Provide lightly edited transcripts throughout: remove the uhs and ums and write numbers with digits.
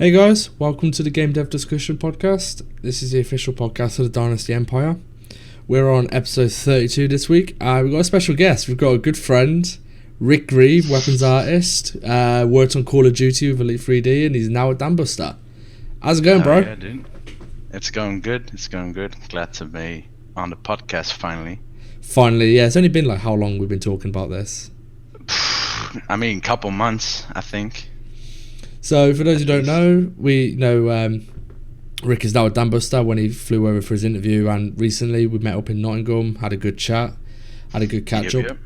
Hey guys, welcome to the Game Dev Discussion Podcast. This is the official podcast of the Dynasty Empire. We're on episode 32 this week. We've got a special guest. We've got a good friend, Rick Greeve, weapons artist, worked on Call of Duty with Elite 3D, and he's now a Dambuster. How's it going, bro? Yeah, dude. It's going good. Glad to be on the podcast finally. Finally, yeah. It's only been like how long we've been talking about this? I mean, couple months, I think. So, for those who don't know, we know Rick is now a Dambuster when he flew over for his interview, and recently we met up in Nottingham, had a good chat, had a good catch up.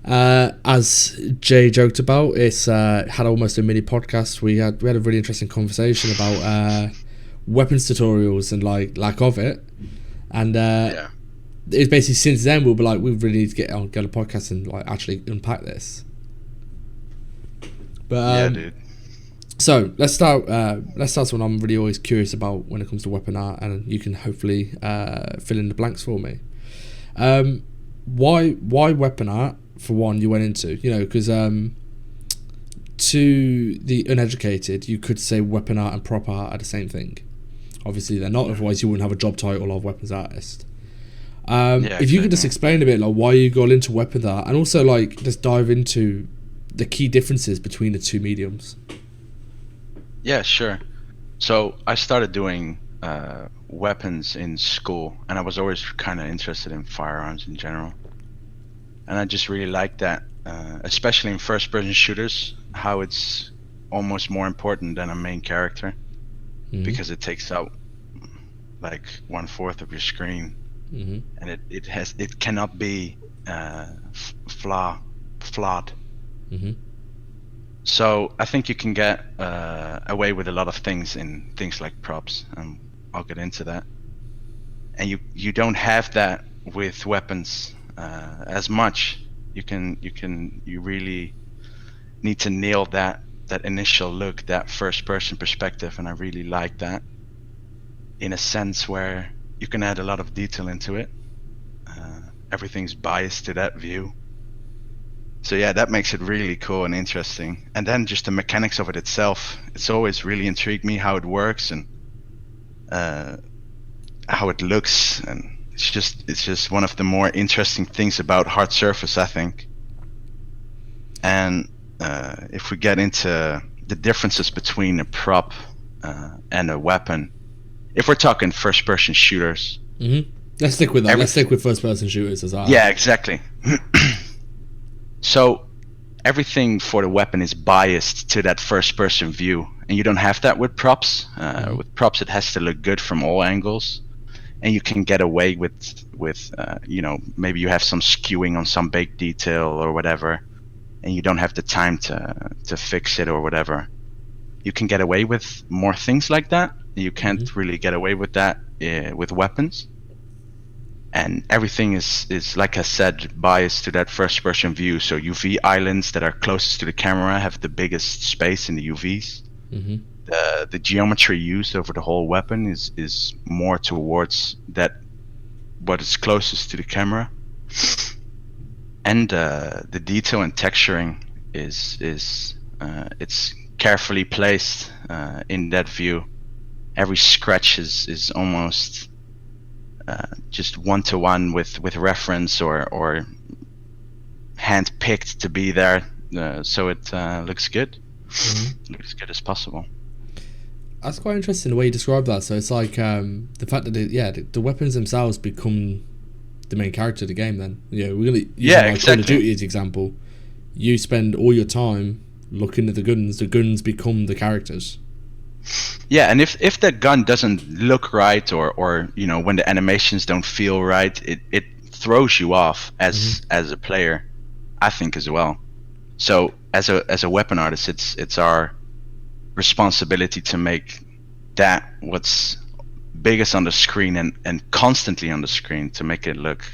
As Jay joked about, it's had almost a mini podcast. We had a really interesting conversation about weapons tutorials and like lack of it, and it's basically since then we'll be like, we really need to get a podcast and like actually unpack this. But dude. So let's start when I'm really always curious about when it comes to weapon art, and you can hopefully fill in the blanks for me. Why weapon art for one? You went into, because to the uneducated, you could say weapon art and prop art are the same thing. Obviously they're not. Otherwise you wouldn't have a job title of weapons artist. If you could just explain a bit like why you got into weapons art, and also like just dive into the key differences between the two mediums. Yeah, sure. So I started doing weapons in school, and I was always kind of interested in firearms in general. And I just really liked that, especially in first-person shooters, how it's almost more important than a main character, because it takes out like 1/4 of your screen, and it cannot be flawed. So I think you can get away with a lot of things in things like props, and I'll get into that. And you don't have that with weapons as much. You really need to nail that initial look, that first person perspective, and I really like that in a sense where you can add a lot of detail into it. Everything's biased to that view. So yeah, that makes it really cool and interesting. And then just the mechanics of it itself, it's always really intrigued me how it works and how it looks, and it's just one of the more interesting things about hard surface, I think. And if we get into the differences between a prop and a weapon, if we're talking first person shooters, let's stick with that. Let's stick with first person shooters as well. Yeah, exactly. So everything for the weapon is biased to that first person view, and you don't have that with props. With props it has to look good from all angles, and you can get away with maybe you have some skewing on some baked detail or whatever, and you don't have the time to fix it or whatever. You can get away with more things like that. You can't really get away with that with weapons. And everything is like I said, biased to that first person view. So UV islands that are closest to the camera have the biggest space in the UVs. The geometry used over the whole weapon is more towards that what is closest to the camera. And the detail and texturing is it's carefully placed in that view. Every scratch is almost just one-to-one with reference or hand-picked to be there, so it looks good. Looks good as possible. That's quite interesting the way you describe that. So it's like the fact that the weapons themselves become the main character of the game. Then we're gonna use exactly. Call of Duty as example. You spend all your time looking at the guns. The guns become the characters. Yeah, and if that gun doesn't look right, or when the animations don't feel right, it throws you off as a player, I think, as well. So as a weapon artist, it's our responsibility to make that what's biggest on the screen and constantly on the screen, to make it look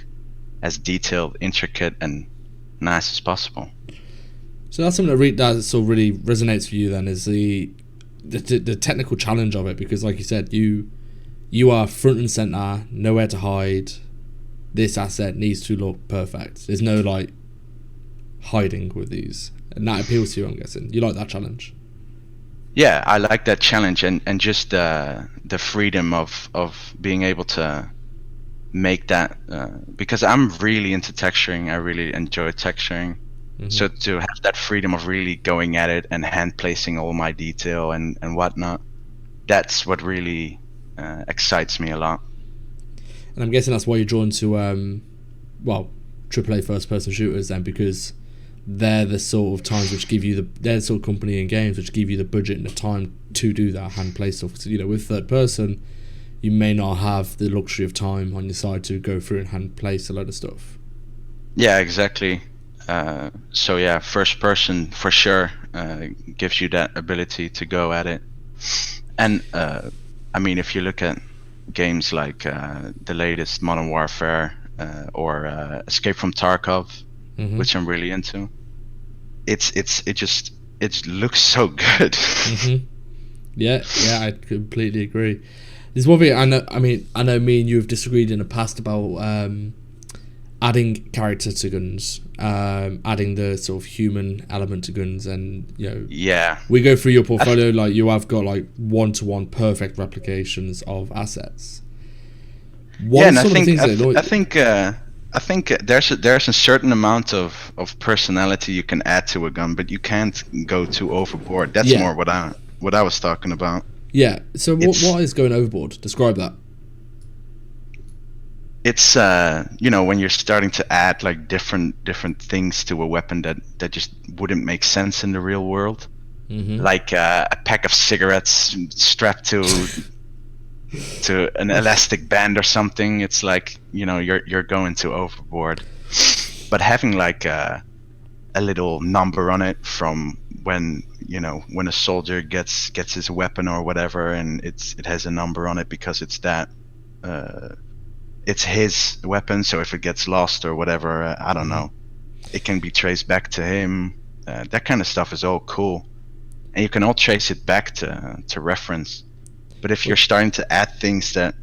as detailed, intricate, and nice as possible. So that's something that sort of really resonates for you then, is the technical challenge of it, because like you said, you are front and center, nowhere to hide. This asset needs to look perfect. There's no like hiding with these, and that appeals to you, I'm guessing. You like that challenge? Yeah, I like that challenge, and just the freedom of being able to make that, because I'm really into texturing. I really enjoy texturing. So to have that freedom of really going at it and hand placing all my detail and whatnot, that's what really excites me a lot. And I'm guessing that's why you're drawn to well, AAA first person shooters then, because they're the sort of times which give you they're the sort of company and games which give you the budget and the time to do that hand play stuff. So, you know, with third person, you may not have the luxury of time on your side to go through and hand place a load of stuff. Yeah, exactly. So yeah, first person for sure gives you that ability to go at it. And I mean, if you look at games like the latest Modern Warfare or Escape from Tarkov, which I'm really into, it looks so good. Yeah, I completely agree. There's one thing I know. I mean, I know me and you have disagreed in the past about adding character to guns, adding the sort of human element to guns, and you know, Yeah, we go through your portfolio, like you have got like 1-to-1 perfect replications of assets. Yeah, and I think there's a certain amount of personality you can add to a gun, but you can't go too overboard. That's more what I was talking about. Yeah. So what is going overboard? Describe that. It's you know, when you're starting to add like different things to a weapon that just wouldn't make sense in the real world, like a pack of cigarettes strapped to an elastic band or something. It's like, you know, you're going too overboard. But having like a little number on it from when, you know, when a soldier gets his weapon or whatever, and it has a number on it because it's that it's his weapon, so if it gets lost or whatever, I don't know, it can be traced back to him. That kind of stuff is all cool, and you can all trace it back to reference. But if you're starting to add things that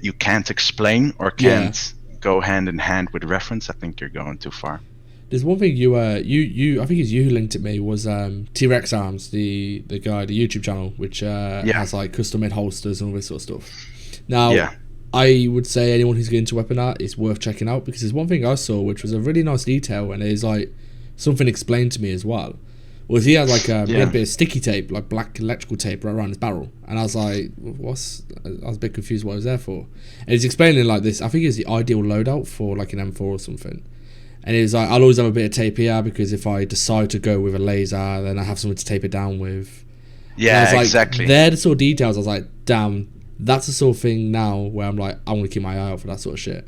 you can't explain or can't go hand in hand with reference, I think you're going too far. There's one thing you I think it's you who linked it me, was T-Rex Arms, the guy, the YouTube channel, which has like custom made holsters and all this sort of stuff. Now, I would say anyone who's getting into weapon art is worth checking out, because there's one thing I saw which was a really nice detail, and it is like something explained to me as well. Was he had like he had a bit of sticky tape, like black electrical tape, right around his barrel, and I was like, I was a bit confused what it was there for. And he's explaining like this. I think it's the ideal loadout for like an M4 or something. And he was like, I'll always have a bit of tape here because if I decide to go with a laser, then I have something to tape it down with. Yeah, I was like, exactly. They're the sort of details. I was like, damn, that's the sort of thing now where I'm like, I'm gonna keep my eye out for that sort of shit.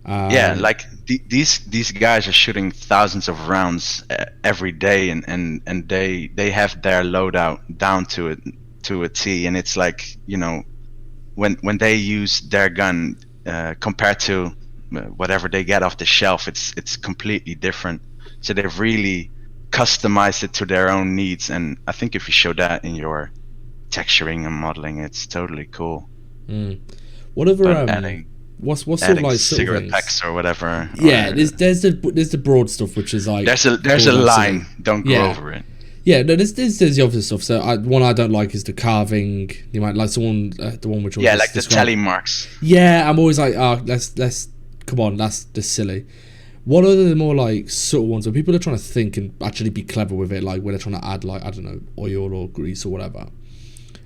Yeah, like these guys are shooting thousands of rounds every day, and they have their loadout down to a T, and it's like, you know, when they use their gun compared to whatever they get off the shelf, it's completely different. So they've really customized it to their own needs, and I think if you show that in your texturing and modeling, it's totally cool. What other what's sort of like cigarette packs or whatever? Yeah, there's the broad stuff, which is like there's a line. Don't go over it. Yeah, no, there's the obvious stuff. So one I don't like is the carving. You might like someone the one which like the tally marks. Yeah, I'm always like, let's come on, that's just silly. What are the more like subtle ones where people are trying to think and actually be clever with it, like where they're trying to add like, I don't know, oil or grease or whatever?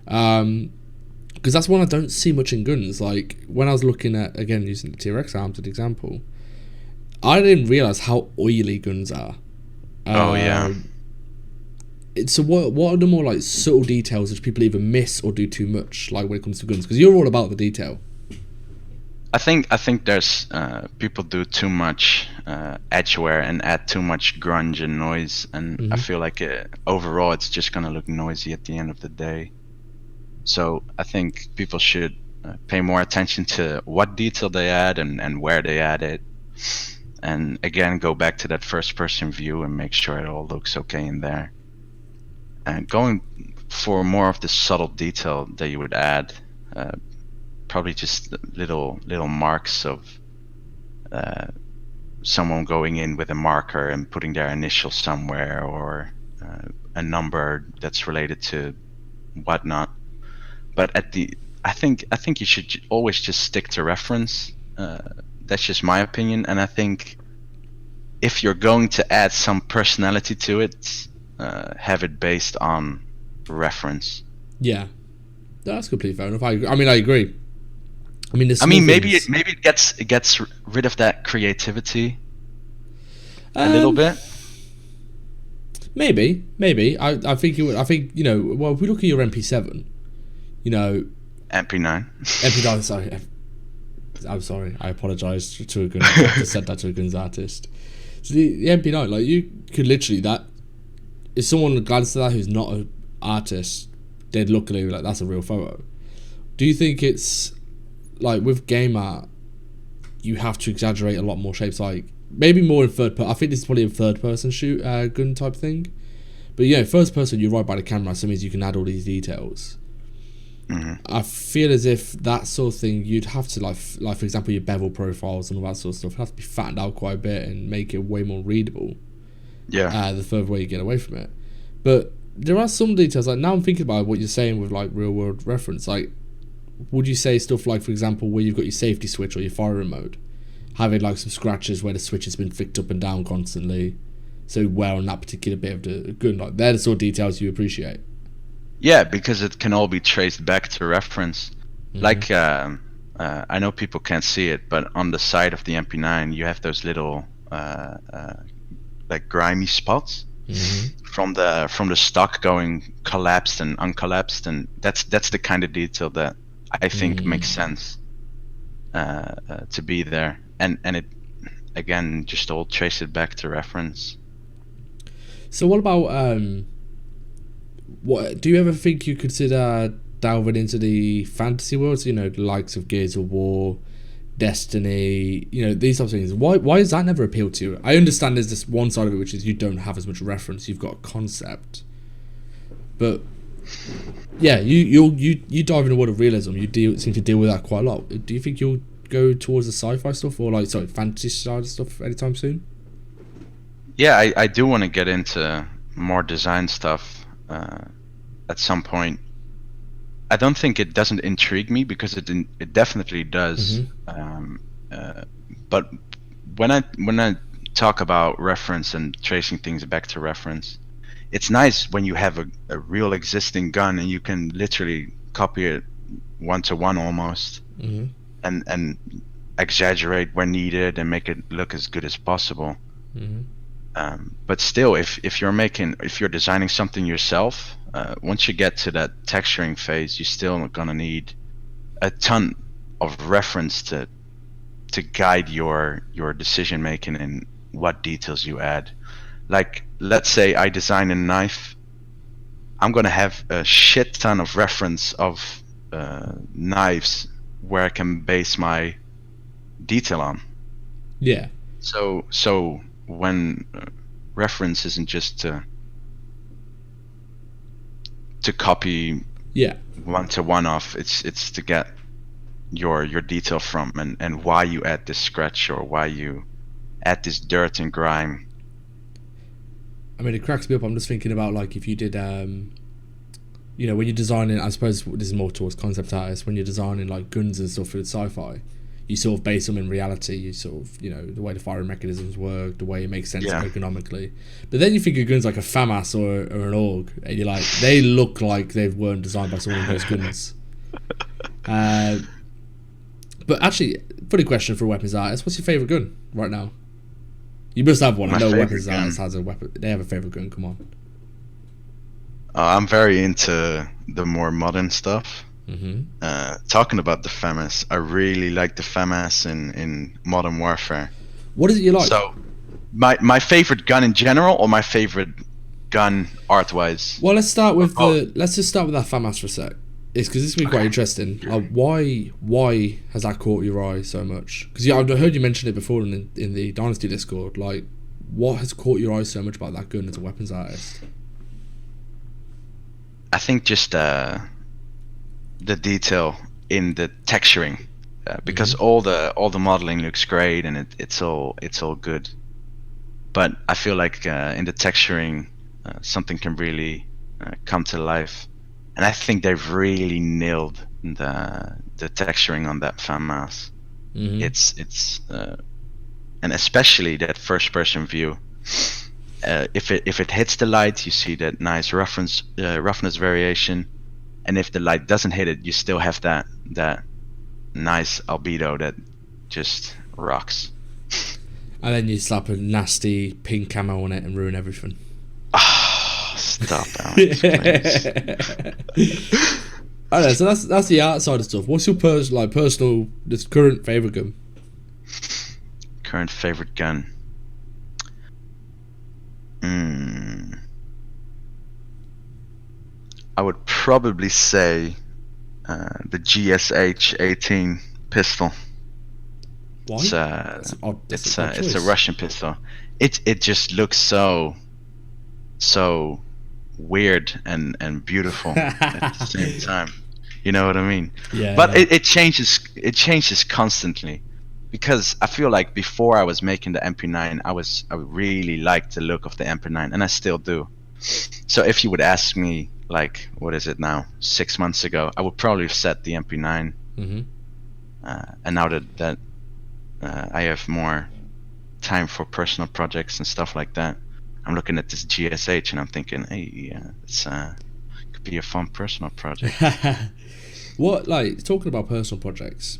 Because that's one I don't see much in guns. Like when I was looking at, again, using the T-Rex arms as an example, I didn't realize how oily guns are. So what are the more like subtle details which people either miss or do too much, like when it comes to guns? Because you're all about the detail. I think there's people do too much edgeware and add too much grunge and noise, and I feel like overall it's just gonna look noisy at the end of the day. So I think people should pay more attention to what detail they add and where they add it, and again go back to that first person view and make sure it all looks okay in there. And going for more of the subtle detail that you would add, probably just little marks of someone going in with a marker and putting their initials somewhere, or a number that's related to whatnot. But I think you should always just stick to reference. That's just my opinion, and I think if you're going to add some personality to it, have it based on reference. Yeah, that's completely fair enough. I agree. Maybe it gets rid of that creativity a little bit. Maybe. I think you would. I think, well, if we look at your MP7, MP9. MP9. Sorry, I'm sorry. I apologise to a gun. I just said that to a guns artist. So the MP9, like, you could literally, that if someone glanced at that who's not an artist, they'd look at it like, that's a real photo. Do you think it's like with game art, you have to exaggerate a lot more shapes, like maybe more in third person? I think this is probably a third person shoot gun type thing, but first person, you're right by the camera, so it means you can add all these details. I feel as if that sort of thing, you'd have to like for example, your bevel profiles and all that sort of stuff have to be fattened out quite a bit and make it way more readable. The further away you get away from it. But there are some details, like now I'm thinking about what you're saying with like real world reference. Like, would you say stuff like, for example, where you've got your safety switch or your firing mode, having like some scratches where the switch has been flicked up and down constantly, so where on that particular bit of the gun, like they're the sort of details you appreciate? Yeah, because it can all be traced back to reference. Like, I know people can't see it, but on the side of the MP9, you have those little like grimy spots from the stock going collapsed and uncollapsed, and that's the kind of detail that I think makes sense to be there, and it again just all trace it back to reference. So what about what do you ever think you consider delving into the fantasy worlds? The likes of Gears of War, Destiny, these types of things. Why has that never appealed to you? I understand there's this one side of it, which is you don't have as much reference, you've got a concept, but yeah, you dive in the world of realism. You seem to deal with that quite a lot. Do you think you'll go towards the sci-fi stuff or fantasy side of stuff anytime soon? Yeah, I do want to get into more design stuff at some point. I don't think it doesn't intrigue me, because it definitely does. But when I talk about reference and tracing things back to reference, it's nice when you have a real existing gun and you can literally copy it 1-to-1 almost, and exaggerate where needed and make it look as good as possible. But still, if you're designing something yourself, once you get to that texturing phase, you're still gonna need a ton of reference to guide your decision making and what details you add. Like, let's say I design a knife, I'm gonna have a shit ton of reference of knives where I can base my detail on. Yeah. So when reference isn't just to copy 1-to-1 off, it's to get your detail from, and why you add this scratch or why you add this dirt and grime. I mean, it cracks me up. I'm just thinking about, like, if you did when you're designing, I suppose this is more towards concept artists, when you're designing like guns and stuff for sci-fi, you sort of base them in reality. You sort of, the way the firing mechanisms work, the way it makes sense ergonomically. But then you think of guns like a FAMAS or an AUG, and you're like, they look like they weren't designed by someone who knows guns. But actually, funny question for a weapons artist: what's your favorite gun right now? You must have one. I know weapons artists has a weapon. They have a favorite gun. Come on. I'm very into the more modern stuff. Talking about the FAMAS, I really like the FAMAS in Modern Warfare. What is it you like? So, my favorite gun in general, or my favorite gun art-wise? Well, let's start with let's just start with that FAMAS for a sec. It's because this will be quite interesting. Like, why has that caught your eye so much? Because I've heard you mention it before in the Dynasty Discord. Like, what has caught your eye so much about that gun as a weapons artist? I think just the detail in the texturing, because all the modeling looks great and it's all good, but I feel like in the texturing, something can really come to life. And I think they've really nailed the texturing on that FAMAS. It's and especially that first person view. If it hits the light, you see that nice roughness variation, and if the light doesn't hit it, you still have that nice albedo that just rocks. And then you slap a nasty pink camo on it and ruin everything. Oh, stop, Alex, please. I don't know, so that's the art side of stuff. What's your personal, this current favorite gun? Current favorite gun. I would probably say the GSH 18 pistol. Why? It's a Russian pistol. It just looks so weird and beautiful at the same time. You know what I mean? Yeah. But it changes constantly, because I feel like before I was making the MP9, I really liked the look of the MP9, and I still do. So if you would ask me, like, what is it now, 6 months ago, I would probably have said the MP9. And now that I have more time for personal projects and stuff like that, I'm looking at this GSH and I'm thinking, hey, it's could be a fun personal project. What, like, talking about personal projects,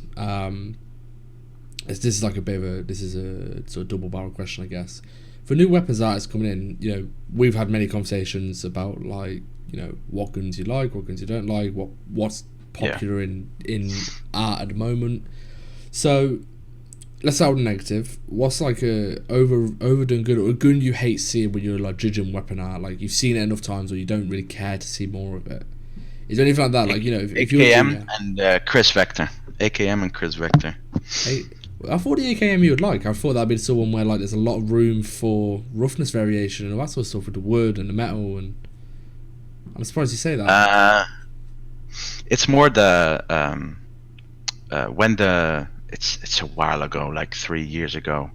this is like this is a sort of double barrel question, I guess. For new weapons artists coming in, you know, we've had many conversations about, like, you know, what guns you like, what guns you don't like, what's popular in art at the moment. So let's start with negative. What's like a overdone good, or a gun you hate seeing when you're like judging weapon art? Like, you've seen it enough times, or you don't really care to see more of it. Is there anything like that? Like, you know, if you're AKM and Chris Vector. AKM and Chris Vector. I thought the AKM you would like. I thought that'd be someone where, like, there's a lot of room for roughness variation and all that sort of stuff with the wood and the metal, and I'm surprised you say that. It's more the when it's a while ago, like 3 years ago,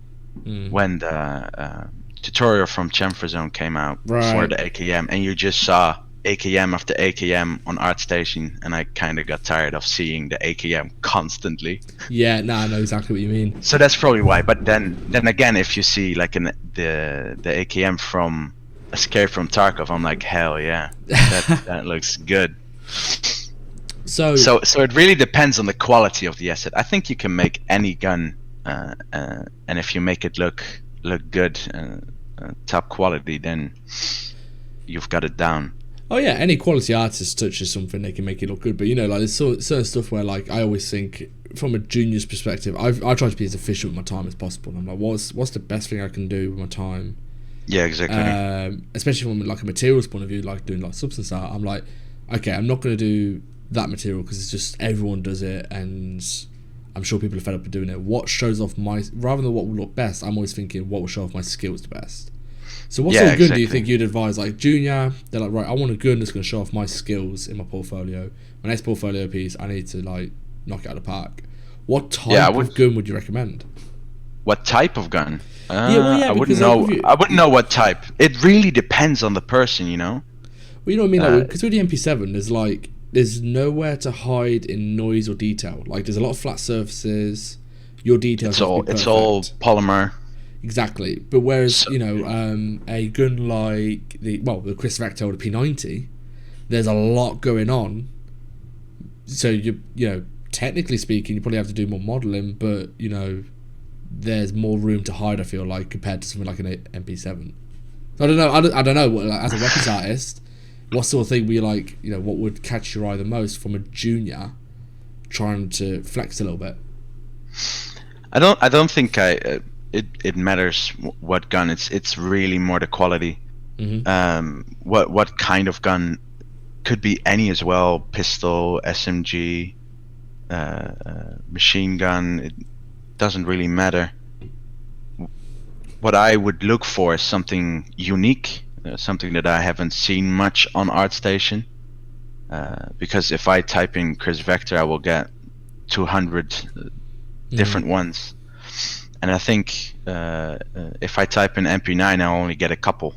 when the tutorial from Chamfer Zone came out for the AKM, and you just saw AKM after AKM on ArtStation, and I kind of got tired of seeing the AKM constantly. Yeah, no, I know exactly what you mean. So that's probably why. But then again, if you see like the AKM from Escape from Tarkov, I'm like, hell yeah, that looks good. So it really depends on the quality of the asset. I think you can make any gun, and if you make it look good, top quality, then you've got it down. Oh yeah, any quality artist touches something, they can make it look good. But, you know, like, there's certain stuff where, like, I always think from a junior's perspective, I try to be as efficient with my time as possible. And I'm like, what's the best thing I can do with my time? Yeah, exactly. Especially from, like, a materials point of view, like doing, like, substance art. I'm like, okay, I'm not going to do that material because it's just everyone does it, and I'm sure people are fed up with doing it. What shows off rather than what will look best, I'm always thinking what will show off my skills the best. So what sort of gun do you think you'd advise? Like, junior, they're like, right, I want a gun that's going to show off my skills in my portfolio. My next portfolio piece, I need to, like, knock it out of the park. What type of gun would you recommend? What type of gun? I wouldn't know. I wouldn't know what type. It really depends on the person, you know. Well, you know what I mean, like, because with the MP7, there's nowhere to hide in noise or detail. Like, there's a lot of flat surfaces. Your details. It's all polymer. Exactly, but whereas, you know, a gun like the Chris Vector or the P90, there's a lot going on. So you know, technically speaking, you probably have to do more modeling, but, you know, there's more room to hide, I feel like, compared to something like an MP7. So I don't know. I don't know. Like, as a weapons artist, what sort of thing were you like? You know, what would catch your eye the most from a junior trying to flex a little bit? I don't think it matters what gun. It's really more the quality. What kind of gun? Could be any as well. Pistol, SMG, machine gun. It doesn't really matter. What I would look for is something unique, something that I haven't seen much on ArtStation. Because if I type in Chris Vector, I will get 200 different ones. And I think if I type in MP9, I'll only get a couple.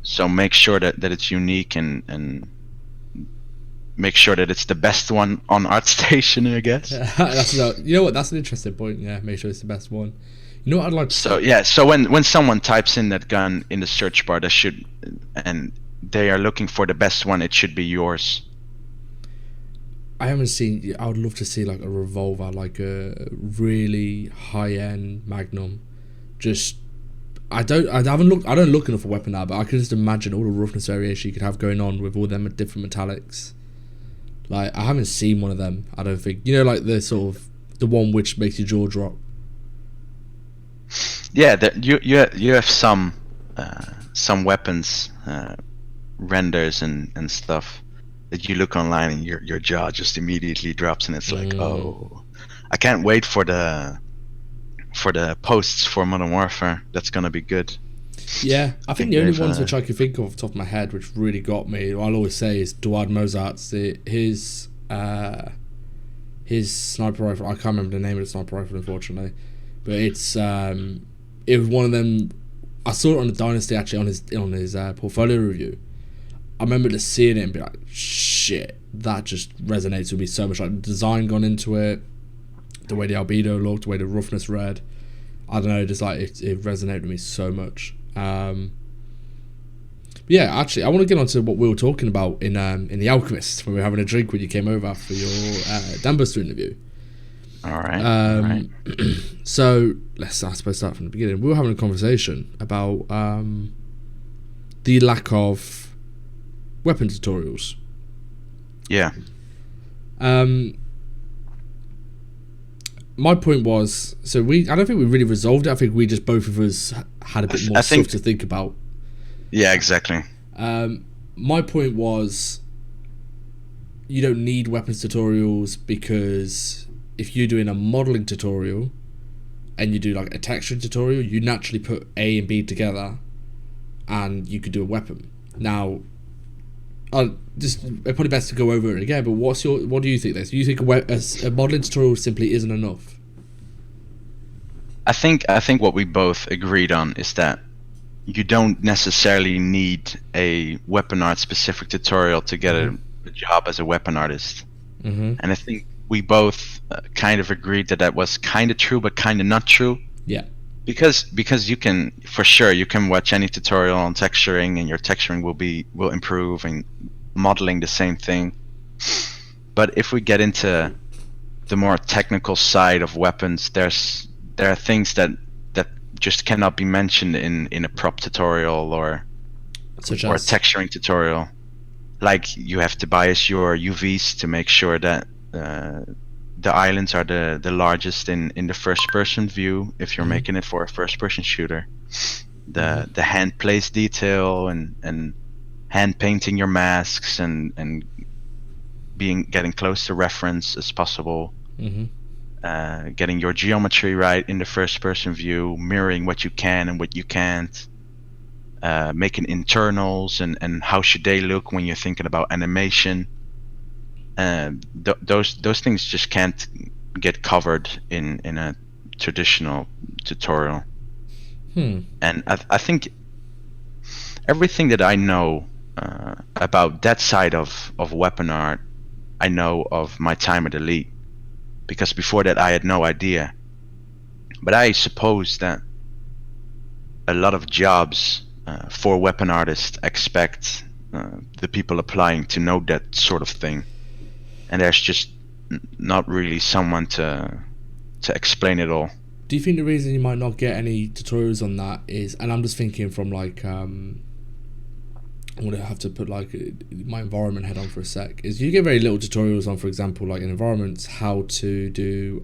So make sure that it's unique and make sure that it's the best one on ArtStation, I guess. You know what? That's an interesting point. Yeah, make sure it's the best one. You know what I'd like to So say? yeah, so when someone types in that gun in the search bar, and they are looking for the best one, it should be yours. I haven't seen. I would love to see like a revolver, like a really high-end Magnum. Just I haven't looked. I don't look enough for weapon now, but I can just imagine all the roughness variation you could have going on with all them different metallics. Like I haven't seen one of them. I don't think like the sort of the one which makes your jaw drop. Yeah, you have some weapons renders and stuff that you look online and your jaw just immediately drops, and it's like, oh, I can't wait for the posts for Modern Warfare. That's gonna be good. Yeah, I think the only ones which I can think of off the top of my head which really got me, I'll always say, is Duard Mozart's his sniper rifle. I can't remember the name of the sniper rifle, unfortunately, but it was one of them. I saw it on the Dynasty, actually, on his portfolio review. I remember just seeing it and be like, shit, that just resonates with me so much. Like the design gone into it, the way the albedo looked, the way the roughness read. I don't know, just like it resonated with me so much. Yeah, actually, I want to get on to what we were talking about in The Alchemist when we were having a drink when you came over for your Dambuster interview. All right. So let's, I suppose, start from the beginning. We were having a conversation about the lack of weapon tutorials. Yeah. My point was, so I don't think we really resolved it. I think we just, both of us, had a bit more stuff to think about. Yeah, exactly. My point was, you don't need weapons tutorials, because if you're doing a modeling tutorial and you do like a texture tutorial, you naturally put A and B together and you could do a weapon. Now, it's probably best to go over it again, but what do you think? Do you think a modeling tutorial simply isn't enough? I think what we both agreed on is that you don't necessarily need a weapon art specific tutorial to get a job as a weapon artist. And I think we both kind of agreed that was kind of true, but kind of not true. Yeah. Because you can, for sure, you can watch any tutorial on texturing, and your texturing will improve, and modeling the same thing. But if we get into the more technical side of weapons, there are things that just cannot be mentioned in a prop tutorial or a texturing tutorial. Like, you have to bias your UVs to make sure that the islands are the largest in the first person view if you're making it for a first person shooter. The hand place detail and hand painting your masks and getting close to reference as possible. Getting your geometry right in the first person view, mirroring what you can and what you can't, making internals and how should they look when you're thinking about animation. Those things just can't get covered in a traditional tutorial. And I think everything that I know about that side of weapon art, I know of my time at Elite, because before that I had no idea. But I suppose that a lot of jobs for weapon artists expect the people applying to know that sort of thing, and there's just not really someone to explain it all. Do you think the reason you might not get any tutorials on that is, and I'm just thinking from like I'm gonna have to put like my environment head on for a sec, is you get very little tutorials on, for example, like in environments, how to do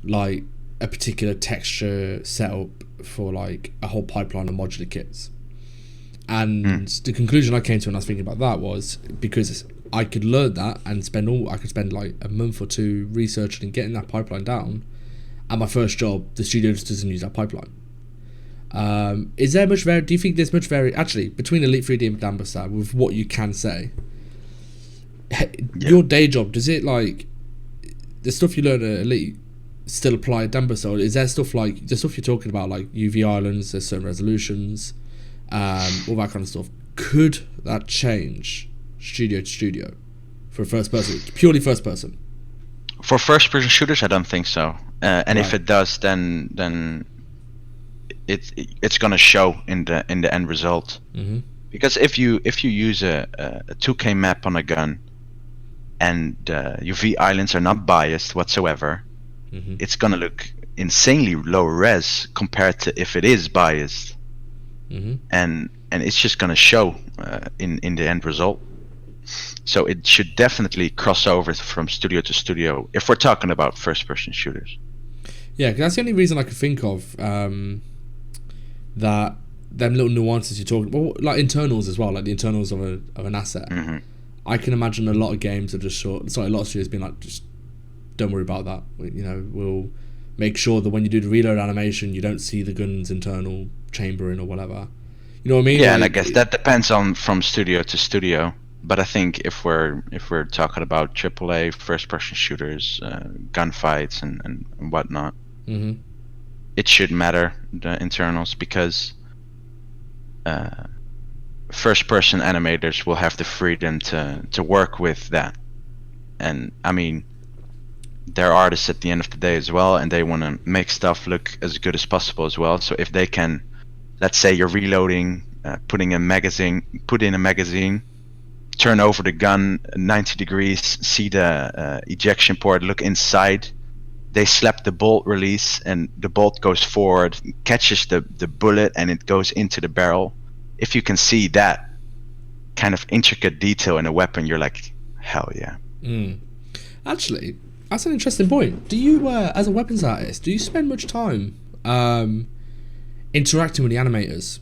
like a particular texture setup for like a whole pipeline of modular kits. And the conclusion I came to when I was thinking about that was, because I could learn that and I could spend like a month or two researching and getting that pipeline down, and my first job, the studio just doesn't use that pipeline. Is there much do you think there's much actually between Elite 3D and Dambuster with what you can say? Your day job, does it, like the stuff you learn at Elite, still apply at Dumbo style? Is there stuff like the stuff you're talking about, like UV islands, there's certain resolutions, all that kind of stuff? Could that change studio to studio for first person, purely first person? For first person shooters, I don't think so. And if it does, then it's gonna show in the end result. Mm-hmm. Because if you use a 2K map on a gun, and UV islands are not biased whatsoever, Mm-hmm. it's gonna look insanely low res compared to if it is biased, Mm-hmm. and it's just gonna show in the end result. So it should definitely cross over from studio to studio if we're talking about first person shooters. Yeah, 'cause that's the only reason I could think of, that them little nuances you're talking about, like internals as well, like the internals of an asset. Mm-hmm. I can imagine a lot of games are just short. Sorry, a lot of studios being like, just don't worry about that. We'll make sure that when you do the reload animation, you don't see the gun's internal chambering or whatever. You know what I mean? Yeah, like, and I guess that depends on from studio to studio. But I think if we're talking about AAA first person shooters, gunfights and whatnot, Mm-hmm. it should matter the internals, because first person animators will have the freedom to work with that. And I mean, they're artists at the end of the day as well, and they want to make stuff look as good as possible as well. So if they can, let's say you're reloading, put in a magazine, turn over the gun 90 degrees, see the ejection port, look inside, they slap the bolt release and the bolt goes forward, catches the bullet, and it goes into the barrel. If you can see that kind of intricate detail in a weapon, you're like, hell yeah. Actually, that's an interesting point. Do you, as a weapons artist, do you spend much time interacting with the animators?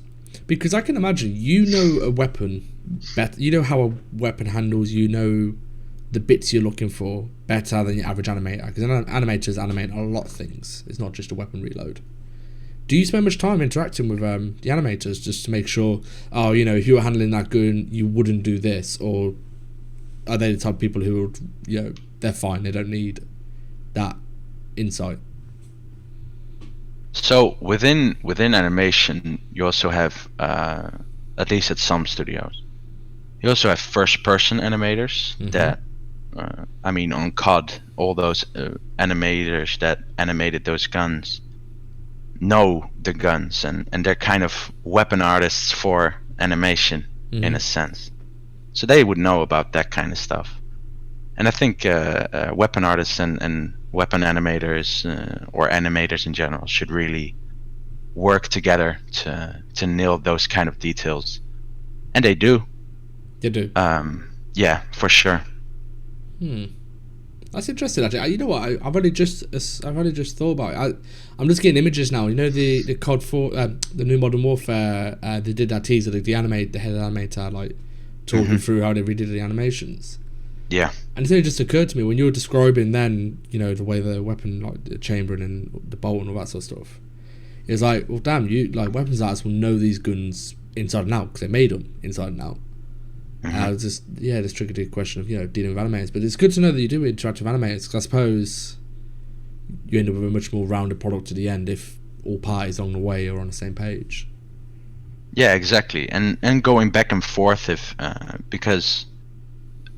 Because I can imagine you know a weapon better, you know how a weapon handles, you know the bits you're looking for better than your average animator, because animators animate a lot of things. It's not just a weapon reload. Do you spend much time interacting with the animators just to make sure, if you were handling that gun, you wouldn't do this? Or are they the type of people who would, they're fine, they don't need that insight? So within animation, you also have, at least at some studios, you also have first person animators. Mm-hmm. That on COD, all those animators that animated those guns know the guns, and they're kind of weapon artists for animation. Mm-hmm. In a sense, so they would know about that kind of stuff. And I think weapon artists and weapon animators, or animators in general, should really work together to nail those kind of details, and they do. They do. Yeah, for sure. That's interesting. Actually, you know what? I've only just thought about it. I'm just getting images now. You know the COD 4, the new Modern Warfare. They did that teaser. The head animator, like talking mm-hmm. through how they redid the animations. Yeah. And it's only just occurred to me when you were describing then, the way the weapon, like the chambering and the bolt and all that sort of stuff. It's like, well, damn, you like weapons artists will know these guns inside and out because they made them inside and out. Mm-hmm. This triggered the question of dealing with animators, but it's good to know that you do interact with animators, because I suppose you end up with a much more rounded product at the end if all parties along the way are on the same page. Yeah, exactly, and going back and forth because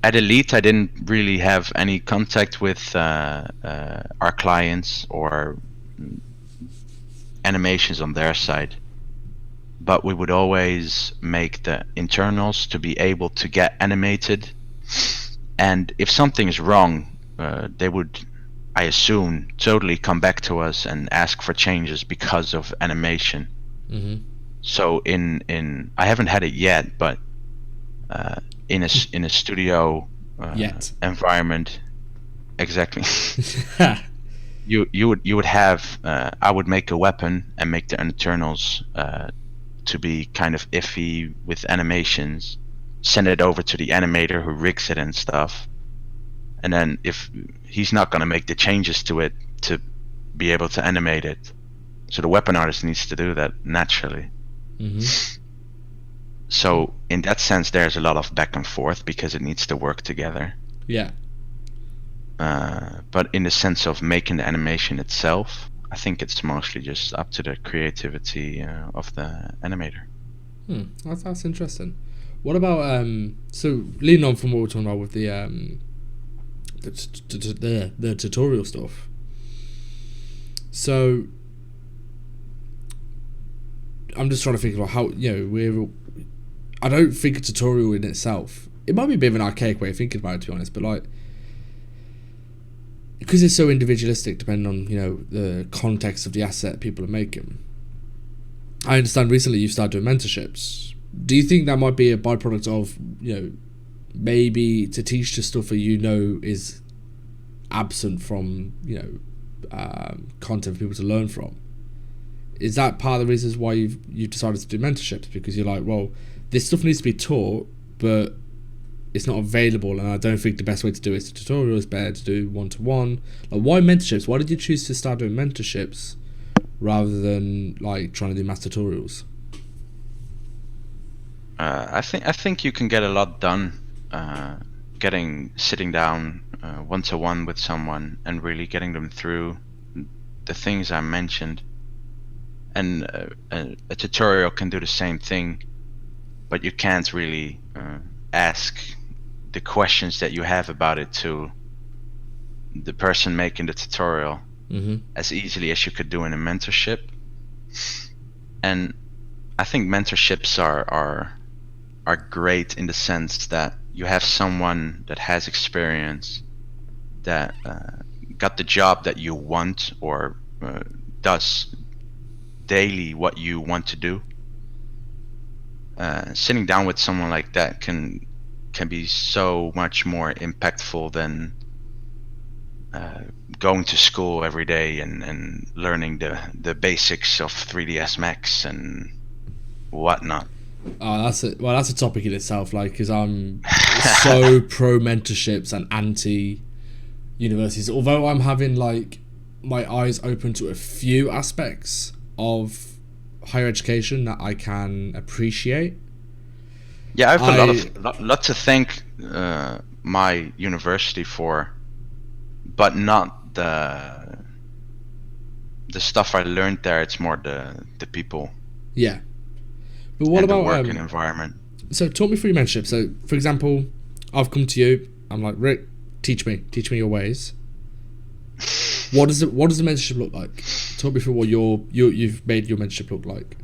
at Elite I didn't really have any contact with our clients or animations on their side. But we would always make the internals to be able to get animated, and if something is wrong, they would, I assume, totally come back to us and ask for changes because of animation. Mm-hmm. So in I haven't had it yet, but in a studio environment, exactly. you would have I would make a weapon and make the internals to be kind of iffy with animations, send it over to the animator who rigs it and stuff, and then if he's not going to make the changes to it to be able to animate it, so the weapon artist needs to do that naturally. Mm-hmm. So in that sense there's a lot of back and forth because it needs to work together. Yeah. But in the sense of making the animation itself, I think it's mostly just up to the creativity of the animator. That's interesting. What about so leaning on from what we're talking about with the tutorial stuff. So I'm just trying to think about how, I don't think a tutorial in itself, it might be a bit of an archaic way of thinking about it, to be honest, but like, because it's so individualistic depending on, the context of the asset people are making. I understand recently you've started doing mentorships. Do you think that might be a byproduct of, maybe to teach the stuff that is absent from, content for people to learn from? Is that part of the reasons why you've decided to do mentorships? Because you're like, well, this stuff needs to be taught, but it's not available, and I don't think the best way to do it is tutorial. It's better to do one-to-one. Like, why mentorships? Why did you choose to start doing mentorships rather than like trying to do mass tutorials? I think you can get a lot done sitting down one-to-one with someone and really getting them through the things I mentioned. And a tutorial can do the same thing, but you can't really ask the questions that you have about it to the person making the tutorial as easily as you could do in a mentorship. And I think mentorships are great in the sense that you have someone that has experience, that got the job that you want, or does daily what you want to do. Sitting down with someone like that can be so much more impactful than going to school every day and learning the basics of 3ds Max and whatnot. Oh, that's a topic in itself. Like, because I'm so pro mentorships and anti universities. Although I'm having like my eyes open to a few aspects of higher education that I can appreciate. Yeah, I have a lot to thank my university for, but not the stuff I learned there. It's more the people. Yeah. But what about the working environment? So talk me through your mentorship. So, for example, I've come to you. I'm like, Rick, teach me your ways. What does the mentorship look like? Talk me through what you've made your mentorship look like.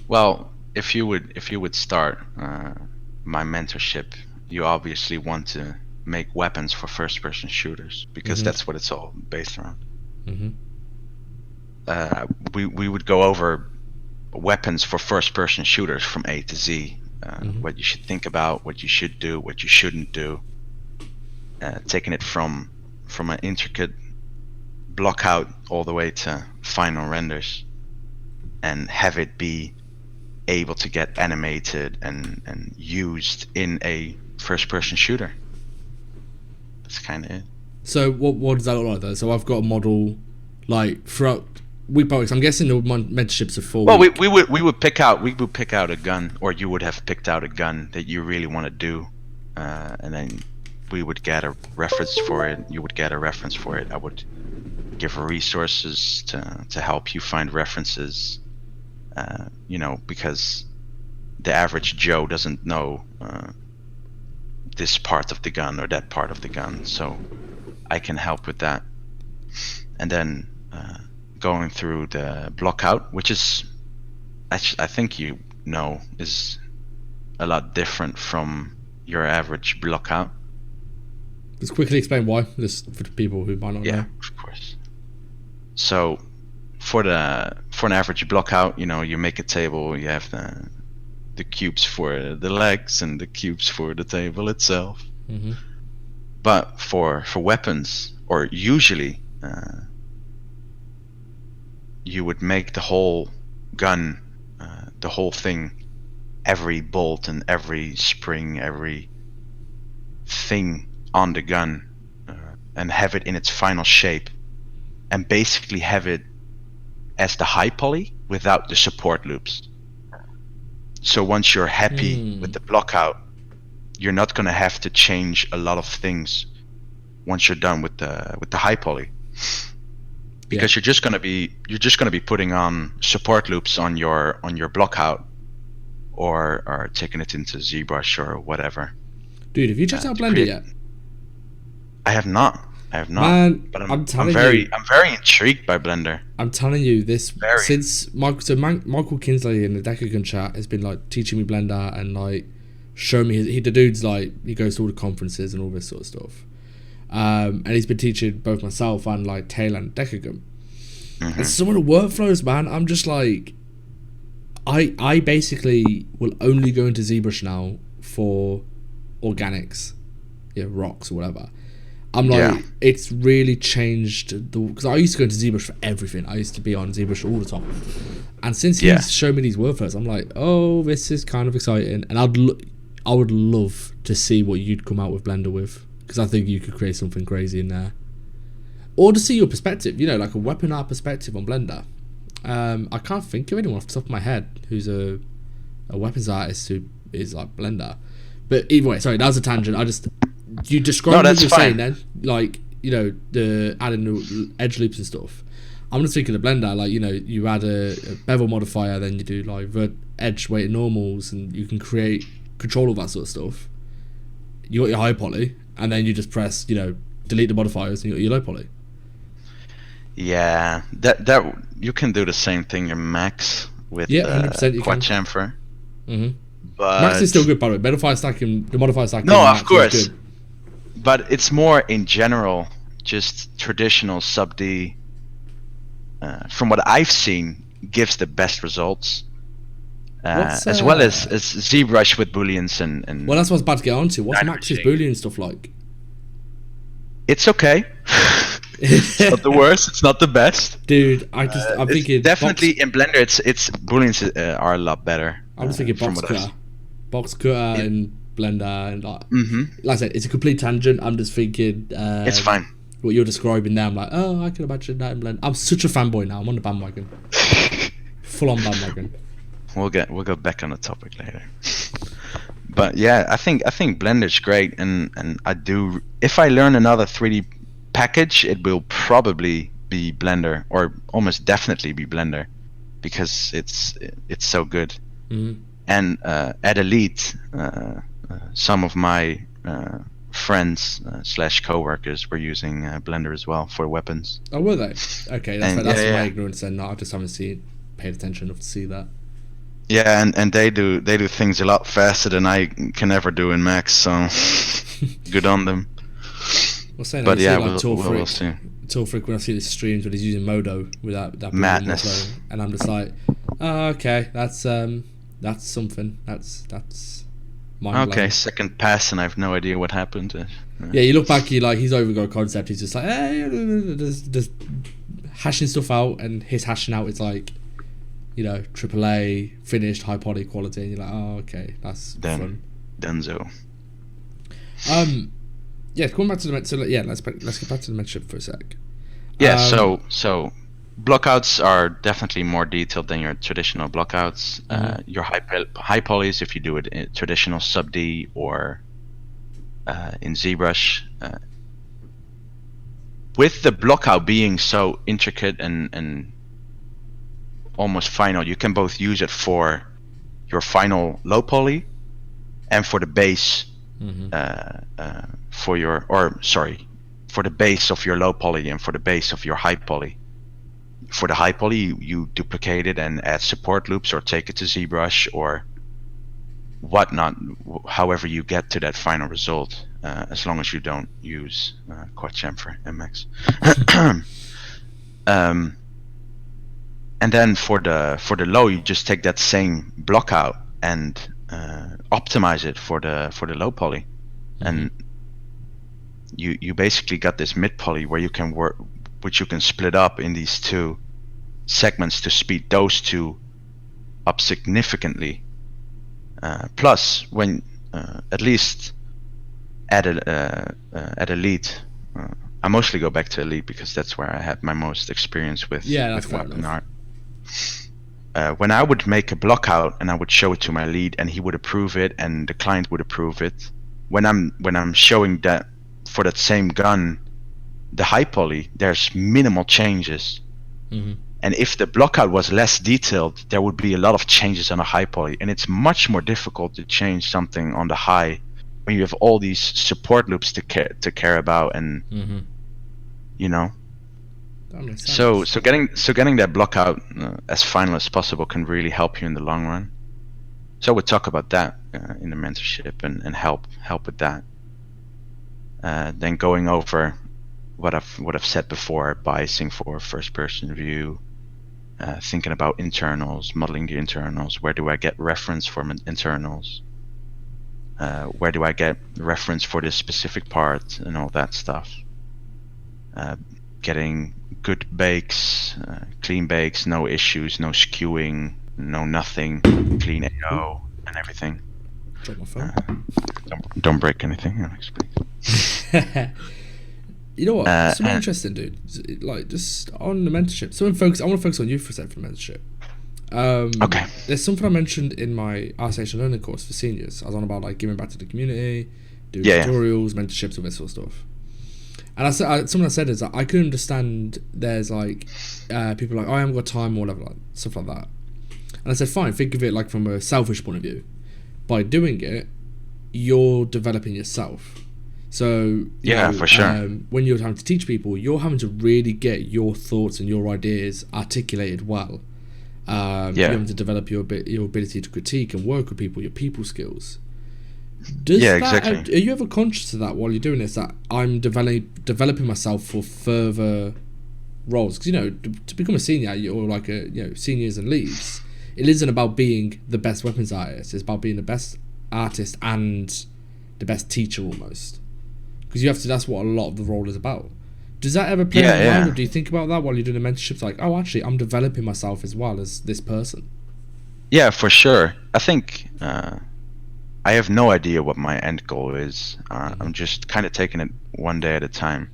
Well, if you would start my mentorship, you obviously want to make weapons for first-person shooters, because that's what it's all based around. We would go over weapons for first-person shooters from A to Z. What you should think about, what you should do, what you shouldn't do. Taking it from an intricate blockout all the way to final renders, and have it be able to get animated and used in a first-person shooter. That's kind of it. So what does that look like though? So I've got a model like throughout week by week. I'm guessing the mentorships are full. Well, we would pick out a gun, or you would have picked out a gun that you really want to do, and then we would get a reference for it. You would get a reference for it. I would give resources to help you find references. Because the average Joe doesn't know this part of the gun or that part of the gun, so I can help with that. And then going through the blockout, which is, I think is a lot different from your average blockout. Just quickly explain why, just for the people who might not know. Yeah, of course. So for an average blockout, you make a table. You have the cubes for the legs and the cubes for the table itself. But for weapons, or usually, you would make the whole gun, the whole thing, every bolt and every spring, every thing on the gun, and have it in its final shape, and basically have it as the high poly without the support loops. So once you're happy with the blockout, you're not going to have to change a lot of things once you're done with the high poly, because you're just gonna be putting on support loops on your blockout, or taking it into ZBrush or whatever. Dude, have you checked out Blender yet? I have not. Man, but I'm very intrigued by Blender. I'm telling you this since Michael Kinsley in the Decagon chat has been like teaching me Blender and like showing me the dude's like he goes to all the conferences and all this sort of stuff. And he's been teaching both myself and like Taylor and Decagon. And some of the workflows, man, I'm just like I basically will only go into ZBrush now for organics, rocks or whatever. I'm like, it's really changed because I used to go into ZBrush for everything. I used to be on ZBrush all the time, and since he's shown me these workflows, I'm like, oh, this is kind of exciting, and I would love to see what you'd come out with Blender with, because I think you could create something crazy in there, or to see your perspective, like a weapon art perspective on Blender. I can't think of anyone off the top of my head who's a weapons artist who is like Blender, but either way, sorry, that was a tangent. You describe what you're saying then, like, the adding the edge loops and stuff. I'm just thinking of Blender, like, you add a bevel modifier, then you do like edge weight normals, and you can create control of that sort of stuff. You got your high poly, and then you just press, delete the modifiers, and you got your low poly. Yeah, that you can do the same thing in Max with 100% you quad can. chamfer. But Max is still good, by the way. The modifier stacking. No, of course. Is good. But it's more in general, just traditional sub D. From what I've seen, gives the best results. As well as ZBrush with booleans and. Well, that's what I was about to get onto. What's Max's boolean stuff like? It's okay. It's not the worst. It's not the best. Dude, I'm thinking definitely in Blender. It's booleans are a lot better. I'm just thinking box cutter in Blender, and like I said, it's a complete tangent. I'm just thinking it's fine. What you're describing there, I'm like, oh, I can imagine that in Blender. I'm such a fanboy now. I'm on the bandwagon, full on bandwagon. We'll go back on the topic later. But yeah, I think Blender's great, and I do. If I learn another 3D package, it will probably be Blender, or almost definitely be Blender, because it's so good. And at Elite, some of my friends / co-workers were using Blender as well for weapons. Oh, were they? Okay, that's my ignorance, and I just haven't paid attention enough to see that. Yeah, and they do things a lot faster than I can ever do in Max, so good on them. Well, saying but yeah, like we'll see. Tallfrick, when I see the streams when he's using Modo with that madness, and I'm just like, oh, okay, that's something. That's mind-blowing. Okay, second pass, and I have no idea what happened. Yeah, you look back, he's overgot a concept. He's just like, hey, just hashing stuff out, and his hashing out is like, AAA finished high poly quality, and you're like, oh, okay, that's fun. Dunzo. Yeah, going back to let's get back to the mentorship for a sec. Yeah, so blockouts are definitely more detailed than your traditional blockouts. Your high polys, if you do it in traditional sub D or in ZBrush. With the blockout being so intricate and almost final, you can both use it for your final low poly and for the base for the base of your low poly and for the base of your high poly. For the high poly, you duplicate it and add support loops or take it to ZBrush or whatnot, however you get to that final result, as long as you don't use quad chamfer MX. And then for the low, you just take that same blockout and optimize it for the low poly, and you basically got this mid poly where you can work, which you can split up in these two segments to speed those two up significantly. Plus, when at least at Elite, I mostly go back to Elite because that's where I had my most experience with weapon art. When I would make a blockout and I would show it to my lead and he would approve it and the client would approve it, when I'm showing that for that same gun, the high poly, there's minimal changes. And if the blockout was less detailed, there would be a lot of changes on a high poly, and it's much more difficult to change something on the high when you have all these support loops to care about, and you know. That makes sense. So getting that blockout as final as possible can really help you in the long run. So we'll talk about that in the mentorship and help with that. Then going over what I've said before, biasing for first person view, thinking about internals, modeling the internals. Where do I get reference for internals? Where do I get reference for this specific part, and all that stuff. Getting good bakes, clean bakes, no issues, no skewing, no nothing, clean AO and everything. Drop my phone. Don't break anything, Alex, please. You know what? Something interesting, dude. Like, just on the mentorship. I want to focus on you for a second for the mentorship. Okay. There's something I mentioned in my Artificial Learning course for seniors. I was on about like giving back to the community, doing tutorials, mentorships, all this sort of stuff. And something I said is that I could understand there's like people like, oh, I haven't got time or whatever, like, stuff like that. And I said, fine, think of it like from a selfish point of view. By doing it, you're developing yourself. So for sure. When you're having to teach people, you're having to really get your thoughts and your ideas articulated well. You're having to develop your ability to critique and work with people, your people skills. Exactly. Are you ever conscious of that while you're doing this? That I'm developing myself for further roles? Because to become a senior, or like seniors and leads, it isn't about being the best weapons artist. It's about being the best artist and the best teacher almost. Because you have to. That's what a lot of the role is about. Does that ever play in your mind, or do you think about that while you're doing the mentorships? Like, oh, actually, I'm developing myself as well as this person. Yeah, for sure. I think I have no idea what my end goal is. I'm just kind of taking it one day at a time.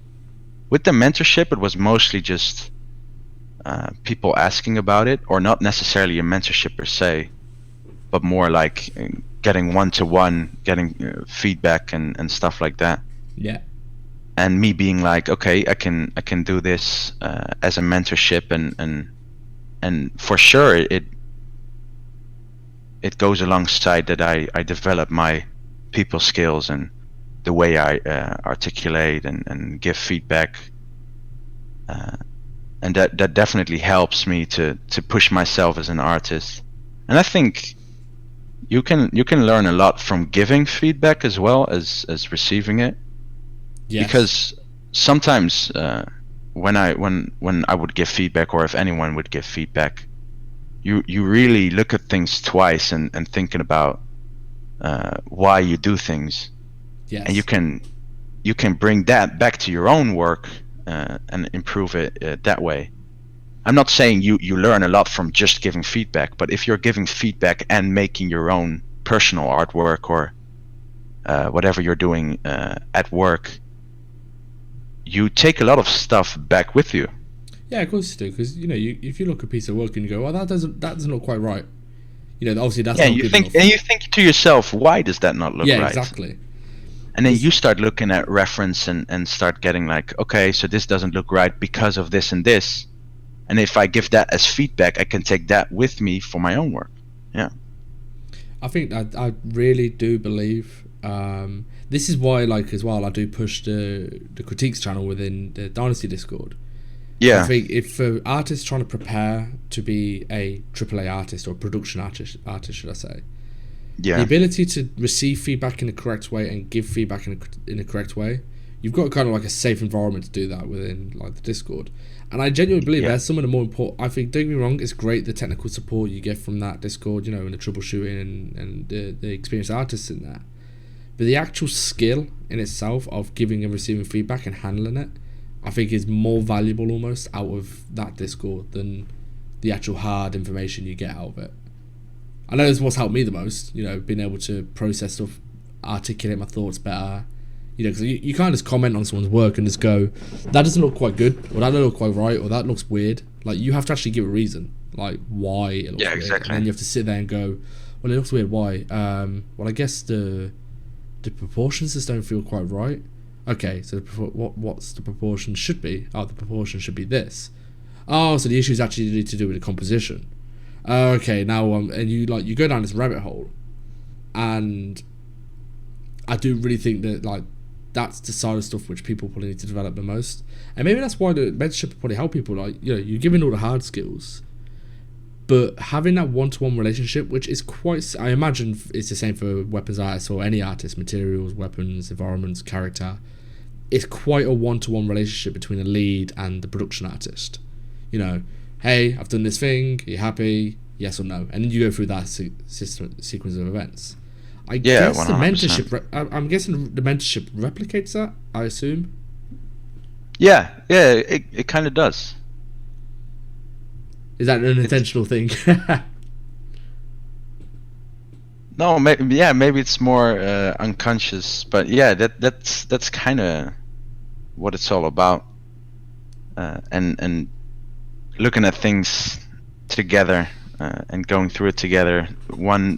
With the mentorship, it was mostly just people asking about it, or not necessarily a mentorship per se, but more like getting one-to-one, getting feedback and stuff like that. Yeah. And me being like, okay, I can do this as a mentorship, and for sure it goes alongside that I develop my people skills and the way I articulate and give feedback, and that definitely helps me to push myself as an artist. And I think you can learn a lot from giving feedback as well as receiving it. Yes. Because sometimes when I would give feedback, or if anyone would give feedback, you really look at things twice and thinking about why you do things. Yes. And you can bring that back to your own work and improve it that way. I'm not saying you learn a lot from just giving feedback, but if you're giving feedback and making your own personal artwork or whatever you're doing at work, you take a lot of stuff back with you. Yeah, of course you do, because if you look at a piece of work and you go, "Oh, that doesn't look quite right," obviously that's not good enough. And you think to yourself, "Why does that not look right?" Yeah, exactly. And then you start looking at reference and start getting like, okay, so this doesn't look right because of this and this, and if I give that as feedback, I can take that with me for my own work. Yeah, I think I really do believe. This is why, like, as well, I do push the critiques channel within the Dynasty Discord. Yeah. I think if artists trying to prepare to be a AAA artist, or a production artist should I say, the ability to receive feedback in the correct way and give feedback in the correct way, you've got kind of like a safe environment to do that within like the Discord. And I genuinely believe that's some of the more important. I think, don't get me wrong, it's great the technical support you get from that Discord, and the troubleshooting and the experienced artists in there. But the actual skill in itself of giving and receiving feedback and handling it, I think is more valuable almost out of that Discord than the actual hard information you get out of it. I know this is what's helped me the most, being able to process stuff, articulate my thoughts better. Because you can't just comment on someone's work and just go, that doesn't look quite good, or that doesn't look quite right, or that looks weird. Like, you have to actually give a reason, like why it looks weird. Exactly. And then you have to sit there and go, well, it looks weird, why? Well, I guess the proportions just don't feel quite right. Okay, so what's the proportion should be? Oh, the proportion should be this. Oh, so the issue is actually to do with the composition. Okay, now and you go down this rabbit hole, and I do really think that that's the side of stuff which people probably need to develop the most, and maybe that's why the mentorship will probably help people. You're giving all the hard skills, but having that one-to-one relationship, which is quite, I imagine it's the same for weapons artists or any artist, materials, weapons, environments, character. It's quite a one-to-one relationship between a lead and the production artist. Hey, I've done this thing. Are you happy? Yes or no? And then you go through that sequence of events. I guess 100%. The mentorship. I'm guessing the mentorship replicates that. I assume. Yeah, it kind of does. Is that an intentional thing? No, maybe it's more unconscious, but yeah, that's kind of what it's all about, and looking at things together and going through it together.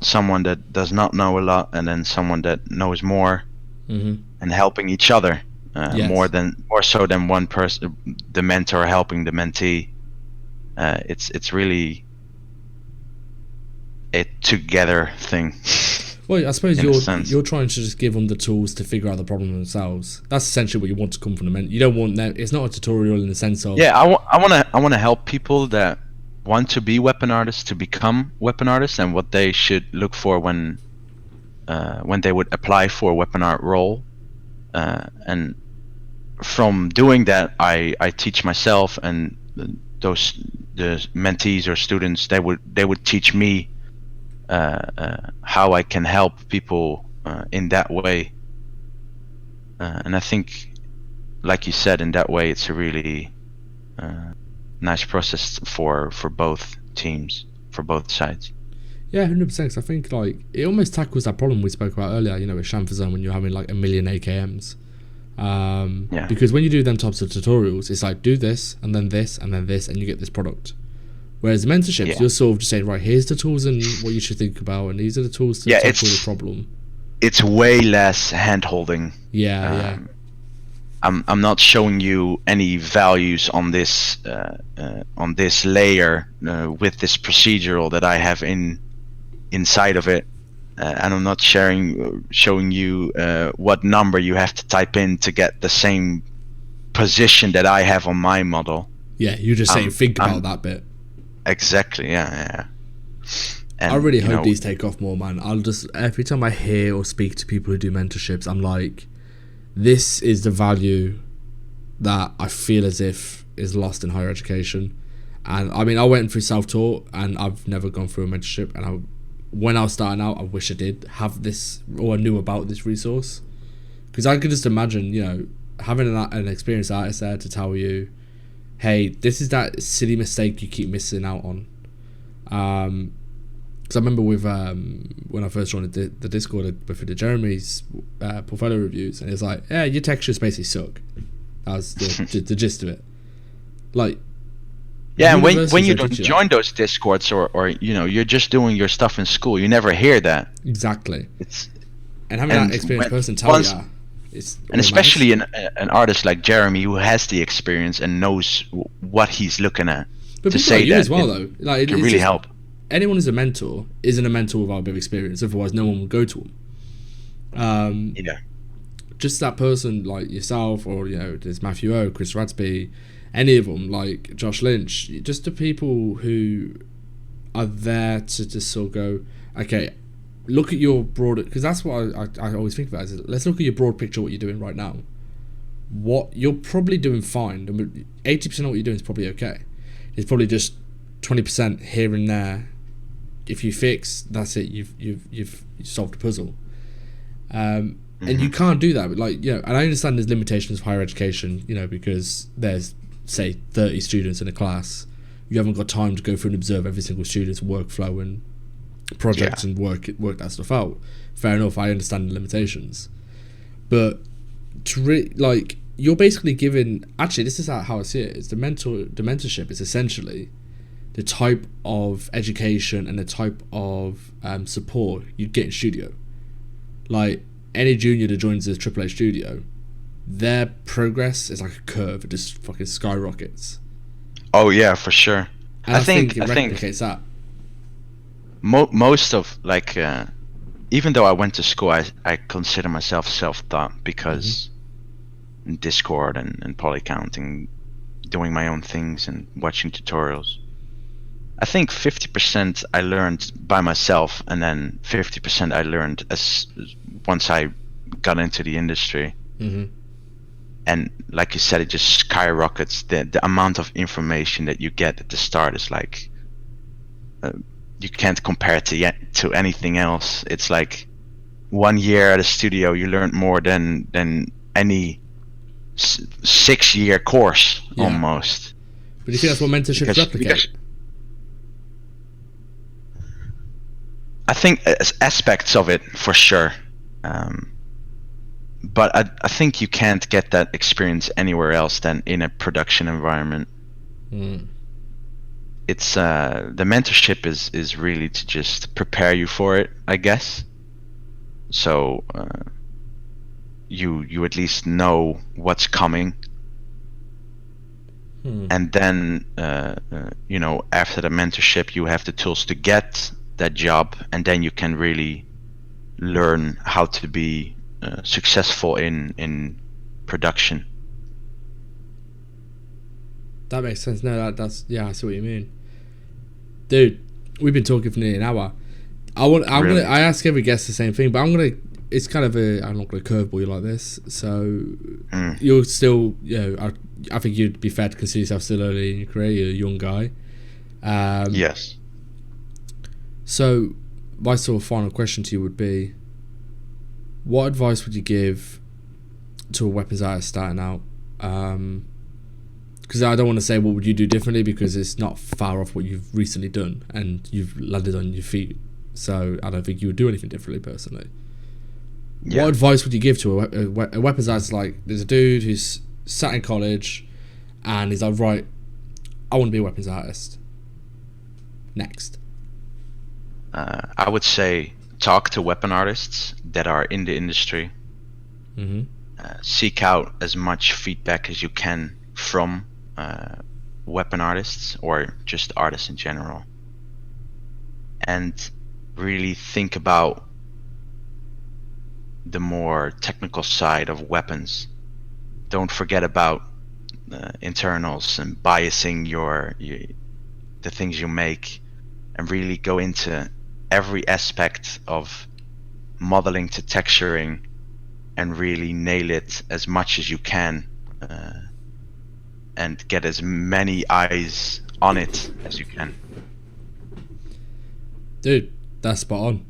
Someone that does not know a lot, and then someone that knows more, and helping each other yes. more so than one person, the mentor helping the mentee. It's really a together thing. Well, I suppose you're trying to just give them the tools to figure out the problem themselves. That's essentially what you want to come from the mentor. You don't want them. It's not a tutorial in the sense of. Yeah, I want to help people that want to be weapon artists to become weapon artists, and what they should look for when they would apply for a weapon art role. And from doing that, I teach myself, and the mentees or students, they would teach me how I can help people in that way, and I think, like you said, in that way it's a really nice process for both teams, for both sides. Yeah, 100%. I think it almost tackles that problem we spoke about earlier, with Chamfer Zone, when you're having a million AKMs. Because when you do them types of tutorials, it's do this and then this and then this, and you get this product. Whereas mentorships, you're sort of just saying, right, here's the tools and what you should think about, and these are the tools to tackle the problem. It's way less hand holding. Yeah. I'm not showing you any values on this layer with this procedural that I have inside of it. And I'm not showing you what number you have to type in to get the same position that I have on my model. Yeah, you're just saying think about that bit. Exactly, yeah. And, I really hope these take off more, man. Every time I hear or speak to people who do mentorships, I'm like, this is the value that I feel as if is lost in higher education. And I mean, I went through self-taught, and I've never gone through a mentorship, and when I was starting out, I wish I did have this, or I knew about this resource, because I could just imagine, having an experienced artist there to tell you, hey, this is that silly mistake you keep missing out on. Because I remember with when I first joined the Discord with the Jeremy's portfolio reviews, and it's yeah, your textures basically suck. That was the gist of it. Yeah, and when you don't join those Discords, or you're just doing your stuff in school, you never hear that. Exactly. And having that experienced person tell you, and especially an artist like Jeremy, who has the experience and knows what he's looking at, but to say that as well, though, it can really help. Anyone who's a mentor isn't a mentor without a bit of experience. Otherwise, no one would go to them. Just that person like yourself, or there's Matthew O, Chris Radsby, any of them, like Josh Lynch, just the people who are there to just sort of go, okay, look at your broader, because that's what I always think about is, let's look at your broad picture, what you're doing right now. What you're probably doing fine. 80% of what you're doing is probably okay. It's probably just 20% here and there. If you fix, that's it. You've solved the puzzle. And you can't do that. But and I understand there's limitations of higher education. Because there's, say, 30 students in a class. You haven't got time to go through and observe every single student's workflow and projects and work that stuff out. Fair enough, I understand the limitations, but you're basically giving, actually this is how I see it, it's the mentorship is essentially the type of education and the type of support you'd get in studio. Any junior that joins a AAA studio, their progress is like a curve. It just fucking skyrockets. Oh yeah, for sure. And I think it replicates that. Most of like, even though I went to school, I consider myself self-taught because Discord and polycount and doing my own things and watching tutorials. I think 50% I learned by myself, and then 50% I learned as once I got into the industry. And like you said, it just skyrockets. The amount of information that you get at the start is like, you can't compare it to anything else. It's like 1 year at a studio, you learn more than any 6-year course almost. But do you think that's what mentorships replicate? I think aspects of it for sure, but I think you can't get that experience anywhere else than in a production environment. It's the mentorship is really to just prepare you for it, I guess. So you at least know what's coming, and then after the mentorship, you have the tools to get that job, and then you can really learn how to be successful in production. That makes sense. No, that's I see what you mean, dude. We've been talking for nearly an hour. I ask every guest the same thing, but it's kind of I'm not gonna curveball you like this. So you're still, I think you'd be fair to consider yourself still early in your career. You're a young guy. Yes. So my sort of final question to you would be, what advice would you give to a weapons artist starting out? Because I don't want to say what would you do differently, because it's not far off what you've recently done and you've landed on your feet. So I don't think you would do anything differently personally. Yeah. What advice would you give to a weapons artist? Like, there's a dude who's sat in college and he's like, right, I want to be a weapons artist. Next. I would say talk to weapon artists that are in the industry. Seek out as much feedback as you can from weapon artists or just artists in general, and really think about the more technical side of weapons. Don't forget about internals and biasing the things you make, and really go into every aspect of modeling to texturing and really nail it as much as you can, and get as many eyes on it as you can. Dude, that's spot on.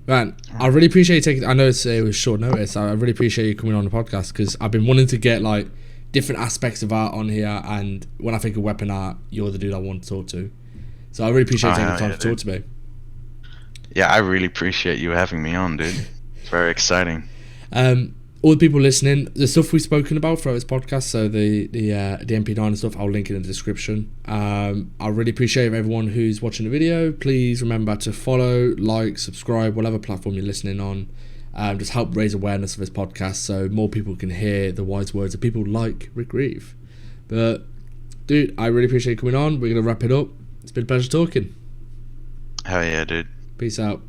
Man, I really appreciate you taking. I know it was short notice. I really appreciate you coming on the podcast, because I've been wanting to get like different aspects of art on here, and when I think of weapon art, you're the dude I want to talk to. So I really appreciate you taking the time to talk to me. Yeah, I really appreciate you having me on, dude. It's very exciting. All the people listening, the stuff we've spoken about throughout this podcast, so the MP9 and stuff, I'll link it in the description. I really appreciate everyone who's watching the video. Please remember to follow, like, subscribe, whatever platform you're listening on. Just help raise awareness of this podcast so more people can hear the wise words of people like Rick Greeve. But, dude, I really appreciate you coming on. We're going to wrap it up. It's been a pleasure talking. Hell yeah, dude. Peace out.